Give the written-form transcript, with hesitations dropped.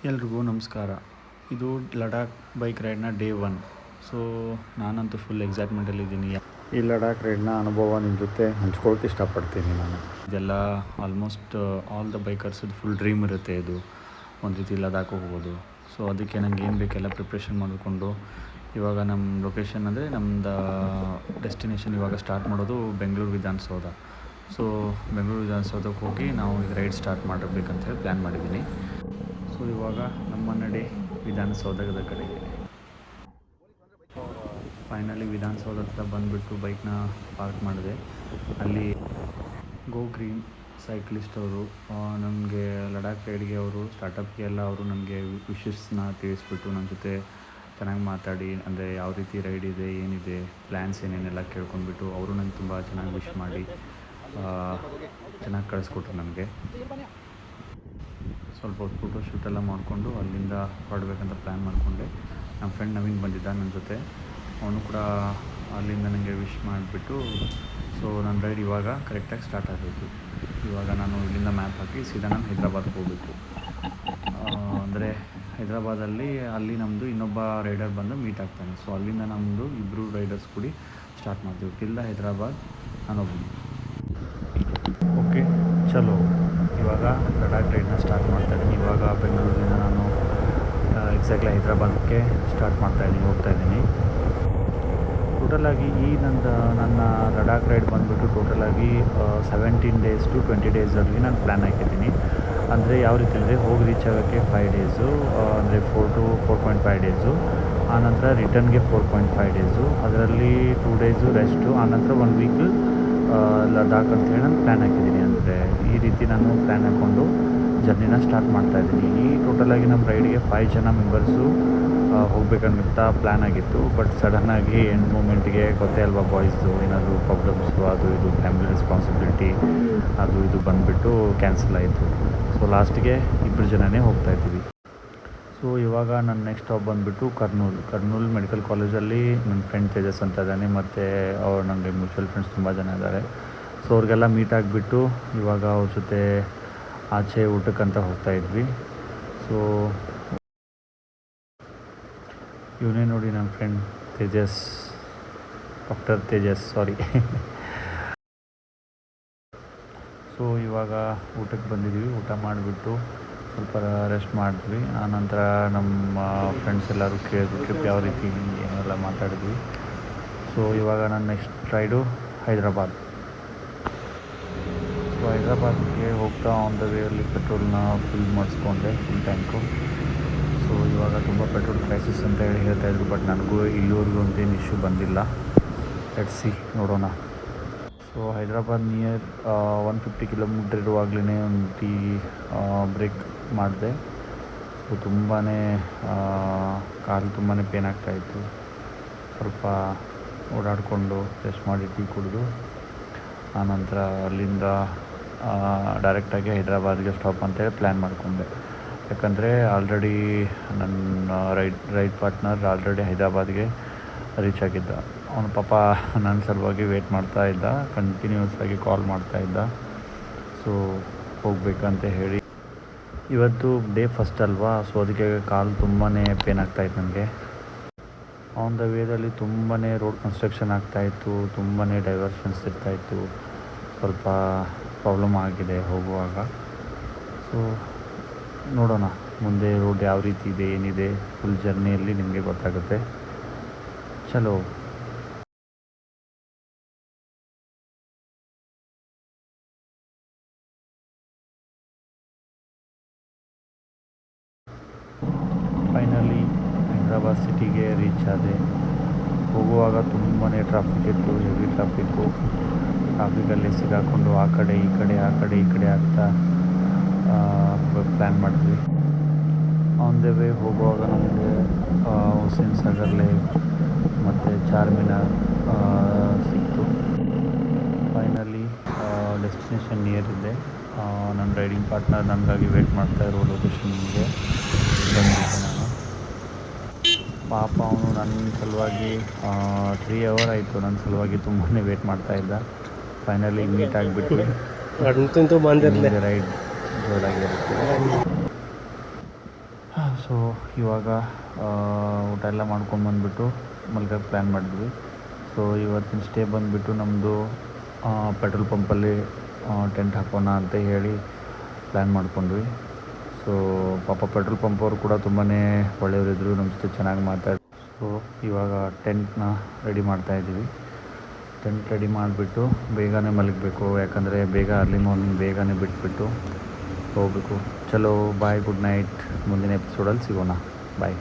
ಎಲ್ರಿಗೂ ನಮಸ್ಕಾರ. ಇದು ಲಡಾಖ್ ಬೈಕ್ ರೈಡ್ನ ಡೇ 1. ಸೊ ನಾನಂತೂ ಫುಲ್ ಎಕ್ಸೈಟ್ಮೆಂಟಲ್ಲಿದ್ದೀನಿ. ಈ ಲಡಾಖ್ ರೈಡ್ನ ಅನುಭವ ನಿಮ್ಮ ಜೊತೆ ಹಂಚ್ಕೊಳಕ್ಕೆ ಇಷ್ಟಪಡ್ತೀನಿ ನಾನು. ಇದೆಲ್ಲ ಆಲ್ಮೋಸ್ಟ್ ಆಲ್ ದ ಬೈಕರ್ಸದ್ದು ಫುಲ್ ಡ್ರೀಮ್ ಇರುತ್ತೆ. ಇದು ಒಂದು ರೀತಿ ಲಡಾಖ್ ಹೋಗ್ಬೋದು. ಸೊ ಅದಕ್ಕೆ ನಂಗೆ ಏನು ಬೇಕೆಲ್ಲ ಪ್ರಿಪ್ರೇಷನ್ ಮಾಡಿಕೊಂಡು ಇವಾಗ ನಮ್ಮ ಲೊಕೇಶನ್ ಅಂದರೆ ನಮ್ಮದು ಡೆಸ್ಟಿನೇಷನ್ ಇವಾಗ ಸ್ಟಾರ್ಟ್ ಮಾಡೋದು ಬೆಂಗಳೂರು ವಿಧಾನಸೌಧ. ಸೊ ಬೆಂಗಳೂರು ವಿಧಾನಸೌಧಕ್ಕೆ ಹೋಗಿ ನಾವು ಈಗ ರೈಡ್ ಸ್ಟಾರ್ಟ್ ಮಾಡಬೇಕಂತ ಹೇಳಿ ಪ್ಲ್ಯಾನ್ ಮಾಡಿದ್ದೀನಿ. ಸೊ ಇವಾಗ ನಮ್ಮ ನಡೆ ವಿಧಾನಸೌಧದ ಕಡೆಗೆ. ಫೈನಲಿ ವಿಧಾನಸೌಧ ಹತ್ರ ಬಂದುಬಿಟ್ಟು ಬೈಕ್ನ ಪಾರ್ಕ್ ಮಾಡಿದೆ. ಅಲ್ಲಿ ಗೋ ಗ್ರೀನ್ ಸೈಕ್ಲಿಸ್ಟ್ ಅವರು ನಮಗೆ ಲಡಾಖ್ ರೈಡ್ಗೆ ಅವರು ಸ್ಟಾರ್ಟಪ್ಗೆ ಎಲ್ಲ ಅವರು ನನಗೆ ವಿಶಸ್ನ ತಿಳಿಸ್ಬಿಟ್ಟು ನನ್ನ ಜೊತೆ ಚೆನ್ನಾಗಿ ಮಾತಾಡಿ, ಅಂದರೆ ಯಾವ ರೀತಿ ರೈಡ್ ಇದೆ, ಏನಿದೆ, ಪ್ಲ್ಯಾನ್ಸ್ ಏನೇನೆಲ್ಲ ಕೇಳ್ಕೊಂಡ್ಬಿಟ್ಟು ಅವರು ನನಗೆ ತುಂಬ ಚೆನ್ನಾಗಿ ವಿಶ್ ಮಾಡಿ ಚೆನ್ನಾಗಿ ಕಳಿಸ್ಕೊಟ್ರು ನನಗೆ. ಸ್ವಲ್ಪ ಹೊತ್ತು ಫೋಟೋಶೂಟೆಲ್ಲ ಮಾಡಿಕೊಂಡು ಅಲ್ಲಿಂದ ಹೊರಡಬೇಕಂತ ಪ್ಲ್ಯಾನ್ ಮಾಡಿಕೊಂಡೆ. ನಮ್ಮ ಫ್ರೆಂಡ್ ನವೀನ್ ಬಂದಿದ್ದ ನನ್ನ ಜೊತೆ. ಅವನು ಕೂಡ ಅಲ್ಲಿಂದ ನನಗೆ ವಿಶ್ ಮಾಡಿಬಿಟ್ಟು ಸೊ ನನ್ನ ರೈಡ್ ಇವಾಗ ಕರೆಕ್ಟಾಗಿ ಸ್ಟಾರ್ಟ್ ಆಗಬೇಕು. ಇವಾಗ ನಾನು ಇಲ್ಲಿಂದ ಮ್ಯಾಪ್ ಹಾಕಿ ಸೀದಾ ನಾನು ಹೈದ್ರಾಬಾದ್ಗೆ ಹೋಗಬೇಕು. ಅಂದರೆ ಹೈದ್ರಾಬಾದಲ್ಲಿ ಅಲ್ಲಿ ನಮ್ಮದು ಇನ್ನೊಬ್ಬ ರೈಡರ್ ಬಂದು ಮೀಟ್ ಆಗ್ತಾನೆ. ಸೊ ಅಲ್ಲಿಂದ ನಮ್ಮದು ಇಬ್ಬರು ರೈಡರ್ಸ್ ಕೂಡಿ ಸ್ಟಾರ್ಟ್ ಮಾಡ್ತೀವಿ. ಟಿಲ್ ಹೈದ್ರಾಬಾದ್ ನಾನೊಬ್ಬನು. ಓಕೆ, ಚಲೋ. ಇವಾಗ ಲಡಾಖ್ ರೈಡ್ನ ಸ್ಟಾರ್ಟ್ ಮಾಡ್ತಾಯಿದ್ದೀನಿ. ಇವಾಗ ಬೆಂಗಳೂರಿನ ನಾನು ಎಕ್ಸಾಕ್ಟ್ಲಿ ಹೈದ್ರಾಬಾದ್ಗೆ ಸ್ಟಾರ್ಟ್ ಹೋಗ್ತಾಯಿದ್ದೀನಿ. ಟೋಟಲಾಗಿ ಈ ನನ್ನ ಲಡಾಖ್ ರೈಡ್ ಬಂದುಬಿಟ್ಟು ಟೋಟಲಾಗಿ 17 days to 20 daysವರೆಗೆ ನಾನು ಪ್ಲ್ಯಾನ್ ಹಾಕಿದ್ದೀನಿ. ಅಂದರೆ ಯಾವ ರೀತಿ ಅಂದರೆ ಹೋಗಿ ರೀಚ್ ಆಗೋಕ್ಕೆ 5 days, ಅಂದರೆ 4 to 4.5 days, ಆನಂತರ ರಿಟರ್ನ್ಗೆ 4.5 days, ಅದರಲ್ಲಿ 2 days ರೆಸ್ಟು, ಆನಂತರ 1 week ಲಡಾಖ್ ಅಂತೇಳಿ ನಾನು ಪ್ಲ್ಯಾನ್ ಹಾಕಿದ್ದೀನಿ. ಅಂದರೆ ಈ ರೀತಿ ನಾನು ಪ್ಲ್ಯಾನ್ ಹಾಕ್ಕೊಂಡು ಜರ್ನಿನ ಸ್ಟಾರ್ಟ್ ಮಾಡ್ತಾಯಿದ್ದೀನಿ. ಈ ಟೋಟಲಾಗಿ ನಮ್ಮ ರೈಡ್ಗೆ 5 ಜನ ಮೆಂಬರ್ಸು ಹೋಗ್ಬೇಕಂತ ಪ್ಲ್ಯಾನ್ ಆಗಿತ್ತು. ಬಟ್ ಸಡನ್ನಾಗಿ ಎಂಡ್ ಮೂಮೆಂಟ್ಗೆ ಗೊತ್ತೇ ಅಲ್ವಾ, ಬಾಯ್ಸ್ದು ಏನಾದರೂ ಪ್ರಾಬ್ಲಮ್ಸು, ಅದು ಇದು ಫ್ಯಾಮಿಲಿ ರೆಸ್ಪಾನ್ಸಿಬಿಲಿಟಿ ಅದು ಇದು ಬಂದುಬಿಟ್ಟು ಕ್ಯಾನ್ಸಲ್ ಆಯಿತು. ಸೊ ಲಾಸ್ಟಿಗೆ 2 ಜನನೇ ಹೋಗ್ತಾಯಿದ್ದೀವಿ. ಸೊ ಇವಾಗ ನನ್ನ ನೆಕ್ಸ್ಟ್ ಸ್ಟಾಪ್ ಬಂದುಬಿಟ್ಟು ಕರ್ನೂಲ್ ಮೆಡಿಕಲ್ ಕಾಲೇಜಲ್ಲಿ ನನ್ನ ಫ್ರೆಂಡ್ ತೇಜಸ್ ಅಂತ ಇದ್ದಾನೆ, ಮತ್ತು ಅವ್ರು ನನಗೆ ಮ್ಯೂಚುವಲ್ ಫ್ರೆಂಡ್ಸ್ ತುಂಬ ಜನ ಇದ್ದಾರೆ. ಸೊ ಅವ್ರಿಗೆಲ್ಲ ಮೀಟ್ ಆಗಿಬಿಟ್ಟು ಇವಾಗ ಅವ್ರ ಜೊತೆ ಆಚೆ ಊಟಕ್ಕಂತ ಹೋಗ್ತಾಯಿದ್ವಿ. ಸೊ ಇವನೇ ನೋಡಿ ನನ್ನ ಫ್ರೆಂಡ್ ತೇಜಸ್, ಡಾಕ್ಟರ್ ತೇಜಸ್, ಸಾರಿ. ಸೊ ಇವಾಗ ಊಟಕ್ಕೆ ಬಂದಿದ್ದೀವಿ. ಊಟ ಮಾಡಿಬಿಟ್ಟು ಸ್ವಲ್ಪ ರೆಸ್ಟ್ ಮಾಡಿದ್ವಿ. ಆನಂತರ ನಮ್ಮ ಫ್ರೆಂಡ್ಸ್ ಎಲ್ಲರೂ ಕೇಳಿದ್ರು ಟ್ರಿಪ್ ಯಾವ ರೀತಿ ಏನೆಲ್ಲ ಮಾತಾಡಿದ್ವಿ. ಸೊ ಇವಾಗ ನನ್ನ ನೆಕ್ಸ್ಟ್ ರೈಡು ಹೈದ್ರಾಬಾದ್. ಸೊ ಹೈದ್ರಾಬಾದ್ಗೆ ಹೋಗ್ತಾ ಆನ್ ದ ವೇಯಲ್ಲಿ ಪೆಟ್ರೋಲ್ನ ಫಿಲ್ ಮಾಡಿಸ್ಕೊಂಡೆ, ಫುಲ್ ಟ್ಯಾಂಕು. ಸೊ ಇವಾಗ ತುಂಬ ಪೆಟ್ರೋಲ್ ಕ್ರೈಸಿಸ್ ಅಂತ ಹೇಳಿ ಹೇಳ್ತಾಯಿದ್ರು. ಬಟ್ ನನಗೂ ಇಲ್ಲಿವರೆಗೂ ಅಂತೇನು ಇಶ್ಯೂ ಬಂದಿಲ್ಲ. ಸಿ ನೋಡೋಣ. ಸೊ ಹೈದ್ರಾಬಾದ್ ನಿಯರ್ 150 ಕಿಲೋಮೀಟ್ರ್ ಇರುವಾಗಲೇ ಒಂದು ಬ್ರೇಕ್ ಮಾಡಿದೆ. ಸೊ ತುಂಬಾ ಕಾಲು ತುಂಬಾ ಪೇನ್ ಆಗ್ತಾಯಿತ್ತು. ಸ್ವಲ್ಪ ಓಡಾಡಿಕೊಂಡು ರೆಸ್ಟ್ ಮಾಡಿ ಟೀ ಕುಡಿದು ಆನಂತರ ಅಲ್ಲಿಂದ ಡೈರೆಕ್ಟಾಗಿ ಹೈದ್ರಾಬಾದ್ಗೆ ಸ್ಟಾಪ್ ಅಂತೇಳಿ ಪ್ಲ್ಯಾನ್ ಮಾಡಿಕೊಂಡೆ. ಯಾಕಂದರೆ ಆಲ್ರೆಡಿ ನನ್ನ ರೈಡ್ ಪಾರ್ಟ್ನರ್ ಆಲ್ರೆಡಿ ಹೈದ್ರಾಬಾದ್ಗೆ ರೀಚ್ ಆಗಿದ್ದ. ಅವನು ಪಾಪ ನನ್ನ ಸಲುವಾಗಿ ವೆಯ್ಟ್ ಮಾಡ್ತಾ ಇದ್ದ, ಕಂಟಿನ್ಯೂಸ್ ಆಗಿ ಕಾಲ್ ಮಾಡ್ತಾಯಿದ್ದ. ಸೊ ಹೋಗ್ಬೇಕಂತ ಹೇಳಿ. ಇವತ್ತು ಡೇ ಫಸ್ಟ್ ಅಲ್ವಾ, ಸೊ ಅದಕ್ಕೆ ಕಾಲು ತುಂಬಾ ಪೇನ್ ಆಗ್ತಾಯಿತ್ತು ನನಗೆ. ಆನ್ ದ ವೇದಲ್ಲಿ ತುಂಬಾ ರೋಡ್ ಕನ್ಸ್ಟ್ರಕ್ಷನ್ ಆಗ್ತಾಯಿತ್ತು, ತುಂಬಾ ಡೈವರ್ಷನ್ಸ್ ಇರ್ತಾಯಿತ್ತು. ಸ್ವಲ್ಪ ಪ್ರಾಬ್ಲಮ್ ಆಗಿದೆ ಹೋಗುವಾಗ. ಸೊ ನೋಡೋಣ ಮುಂದೆ ರೋಡ್ ಯಾವ ರೀತಿ ಇದೆ, ಏನಿದೆ, ಫುಲ್ ಜರ್ನಿಯಲ್ಲಿ ನಿಮಗೆ ಗೊತ್ತಾಗುತ್ತೆ. ಚಲೋ. ಫೈನಲಿ ಹೈದ್ರಾಬಾದ್ ಸಿಟಿಗೆ ರೀಚ್ ಆದೆ. ಹೋಗುವಾಗ ತುಂಬಾ ಟ್ರಾಫಿಕ್ ಇತ್ತು, ಹೆವಿ ಟ್ರಾಫಿಕಲ್ಲಿ ಸಿಗಾಕೊಂಡು ಆ ಕಡೆ ಈ ಕಡೆ ಆಗ್ತಾ ಪ್ಲ್ಯಾನ್ ಮಾಡಿದ್ವಿ. ಆನ್ ದ ವೇ ಹೋಗುವಾಗ ನಮಗೆ ಹುಸೇನ್ ಸಾಗರ್ ಲೇಕ್ ಮತ್ತು ಚಾರ್ಮಿನಾರ್ ಸಿಕ್ತು. ಫೈನಲಿ ಡೆಸ್ಟಿನೇಷನ್ ನಿಯರ್ ಇದೆ. ನನ್ನ ರೈಡಿಂಗ್ ಪಾರ್ಟ್ನರ್ ನನಗಾಗಿ ವೇಟ್ ಮಾಡ್ತಾಯಿರೋ ಲೊಕೇಶನ್ಗೆ ಬಂದಿದ್ದೆ ನಾನು. ಪಾಪ ಅವನು ನನ್ನ ಸಲುವಾಗಿ 3 hour ಆಯಿತು ನನ್ನ ಸಲುವಾಗಿ ತುಂಬಾ ವೇಟ್ ಮಾಡ್ತಾಯಿದ್ದ. ಫೈನಲಿ ಮೀಟ್ ಆಗಿಬಿಟ್ವಿ. ರೈಡ್ ಜೋರಾಗಿರುತ್ತೆ. ಸೊ ಇವಾಗ ಊಟ ಎಲ್ಲ ಮಾಡ್ಕೊಂಡು ಬಂದುಬಿಟ್ಟು ಮಲ್ಗೋಕ್ಕೆ ಪ್ಲ್ಯಾನ್ ಮಾಡಿದ್ವಿ. ಸೊ ಇವತ್ತಿನ ಸ್ಟೇ ಬಂದುಬಿಟ್ಟು ನಮ್ಮದು ಪೆಟ್ರೋಲ್ ಪಂಪಲ್ಲಿ ಟೆಂಟ್ ಹಾಕೋಣ ಅಂತ ಹೇಳಿ ಪ್ಲ್ಯಾನ್ ಮಾಡ್ಕೊಂಡ್ವಿ. ಸೊ ಪಾಪ ಪೆಟ್ರೋಲ್ ಪಂಪವರು ಕೂಡ ತುಂಬಾ ಒಳ್ಳೆಯವರಿದ್ದರು, ನಮ್ಮ ಜೊತೆ ಚೆನ್ನಾಗಿ ಮಾತಾಡಿ. ಸೊ ಇವಾಗ ಟೆಂಟ್ನ ರೆಡಿ ಮಾಡ್ತಾಯಿದ್ದೀವಿ. ಟೆಂಟ್ ರೆಡಿ ಮಾಡಿಬಿಟ್ಟು ಬೇಗನೆ ಮಲಗಬೇಕು, ಯಾಕಂದರೆ ಬೇಗ ಅರ್ಲಿ ಮಾರ್ನಿಂಗ್ ಬೇಗನೆ ಬಿಟ್ಬಿಟ್ಟು ಹೋಗಬೇಕು. ಚಲೋ ಬಾಯ್, ಗುಡ್ ನೈಟ್. ಮುಂದಿನ ಎಪಿಸೋಡಲ್ಲಿ ಸಿಗೋಣ. ಬಾಯ್.